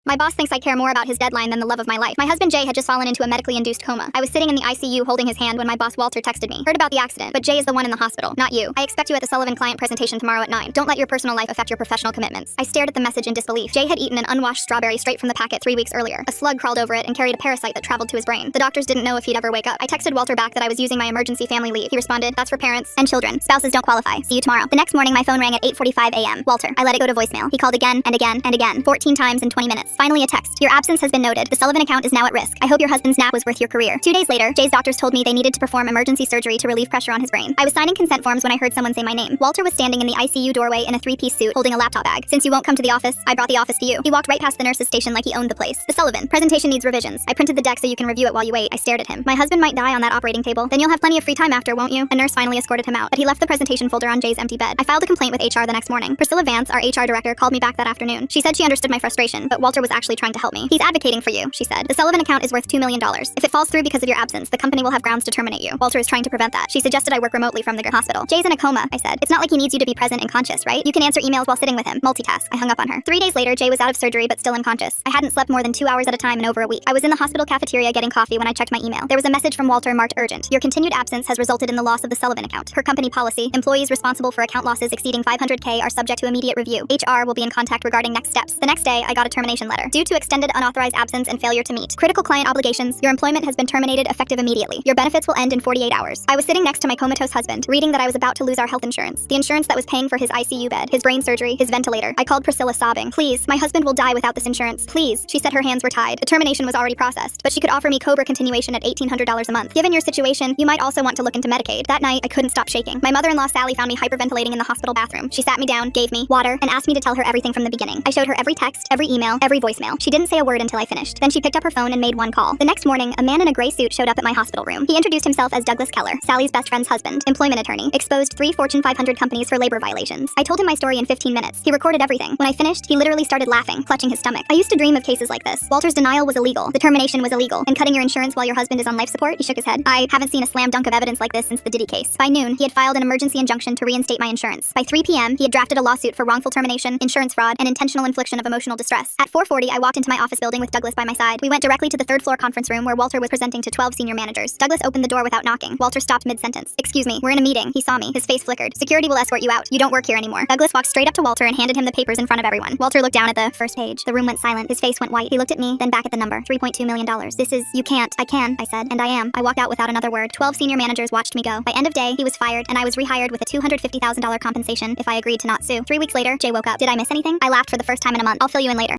My boss thinks I care more about his deadline than the love of my life. My husband Jay had just fallen into a medically induced coma. I was sitting in the ICU holding his hand when my boss Walter texted me. Heard about the accident, but Jay is the one in the hospital, not you. I expect you at the Sullivan client presentation tomorrow at 9. Don't let your personal life affect your professional commitments. I stared at the message in disbelief. Jay had eaten an unwashed strawberry straight from the packet 3 weeks earlier. A slug crawled over it and carried a parasite that traveled to his brain. The doctors didn't know if he'd ever wake up. I texted Walter back that I was using my emergency family leave. He responded, "That's for parents and children. Spouses don't qualify. See you tomorrow." The next morning, my phone rang at 8:45 a.m. Walter. I let it go to voicemail. He called again and again and again, 14 times in 20 minutes. Finally, a text. "Your absence has been noted. The Sullivan account is now at risk. I hope your husband's nap was worth your career." 2 days later, Jay's doctors told me they needed to perform emergency surgery to relieve pressure on his brain. I was signing consent forms when I heard someone say my name. Walter was standing in the ICU doorway in a 3-piece suit, holding a laptop bag. "Since you won't come to the office, I brought the office to you." He walked right past the nurse's station like he owned the place. "The Sullivan presentation needs revisions. I printed the deck so you can review it while you wait." I stared at him. "My husband might die on that operating table. Then you'll have plenty of free time after, won't you?" A nurse finally escorted him out, but he left the presentation folder on Jay's empty bed. I filed a complaint with HR the next morning. Priscilla Vance, our HR director, called me back that afternoon. She said she understood my frustration, but Walter was actually trying to help me. "He's advocating for you," she said. "The Sullivan account is worth $2 million. If it falls through because of your absence, the company will have grounds to terminate you. Walter is trying to prevent that." She suggested I work remotely from the hospital. "Jay's in a coma," I said. "It's not like he needs you to be present and conscious, right? You can answer emails while sitting with him. Multitask." I hung up on her. 3 days later, Jay was out of surgery but still unconscious. I hadn't slept more than 2 hours at a time in over a week. I was in the hospital cafeteria getting coffee when I checked my email. There was a message from Walter marked urgent. "Your continued absence has resulted in the loss of the Sullivan account. Per company policy, employees responsible for account losses exceeding $500K are subject to immediate review. HR will be in contact regarding next steps." The next day, I got a termination letter. "Due to extended unauthorized absence and failure to meet critical client obligations, your employment has been terminated effective immediately. Your benefits will end in 48 hours. I was sitting next to my comatose husband, reading that I was about to lose our health insurance. The insurance that was paying for his ICU bed, his brain surgery, his ventilator. I called Priscilla sobbing. "Please, my husband will die without this insurance. Please." She said her hands were tied. The termination was already processed, but she could offer me COBRA continuation at $1,800 a month. "Given your situation, you might also want to look into Medicaid." That night, I couldn't stop shaking. My mother-in-law Sally found me hyperventilating in the hospital bathroom. She sat me down, gave me water, and asked me to tell her everything from the beginning. I showed her every text, every email, every voicemail. She didn't say a word until I finished. Then she picked up her phone and made one call. The next morning, a man in a gray suit showed up at my hospital room. He introduced himself as Douglas Keller, Sally's best friend's husband, employment attorney, exposed 3 Fortune 500 companies for labor violations. I told him my story in 15 minutes. He recorded everything. When I finished, he literally started laughing, clutching his stomach. I used to dream of cases like this. Walter's denial was illegal. The termination was illegal. And cutting your insurance while your husband is on life support? He shook his head. I haven't seen a slam dunk of evidence like this since the Diddy case. By noon, he had filed an emergency injunction to reinstate my insurance. By 3 p.m., he had drafted a lawsuit for wrongful termination, insurance fraud, and intentional infliction of emotional distress. At 4:40, I walked into my office building with Douglas by my side. We went directly to the 3rd floor conference room where Walter was presenting to 12 senior managers. Douglas opened the door without knocking. Walter stopped mid-sentence. "Excuse me, we're in a meeting." He saw me. His face flickered. "Security will escort you out. You don't work here anymore." Douglas walked straight up to Walter and handed him the papers in front of everyone. Walter looked down at the first page. The room went silent. His face went white. He looked at me, then back at the number. $3.2 million. "This is, you can't." "I can," I said, "and I am." I walked out without another word. 12 senior managers watched me go. By end of day, he was fired, and I was rehired with a $250,000 compensation if I agreed to not sue. 3 weeks later, Jay woke up. Did I miss anything? I laughed for the first time in a month. I'll fill you in later.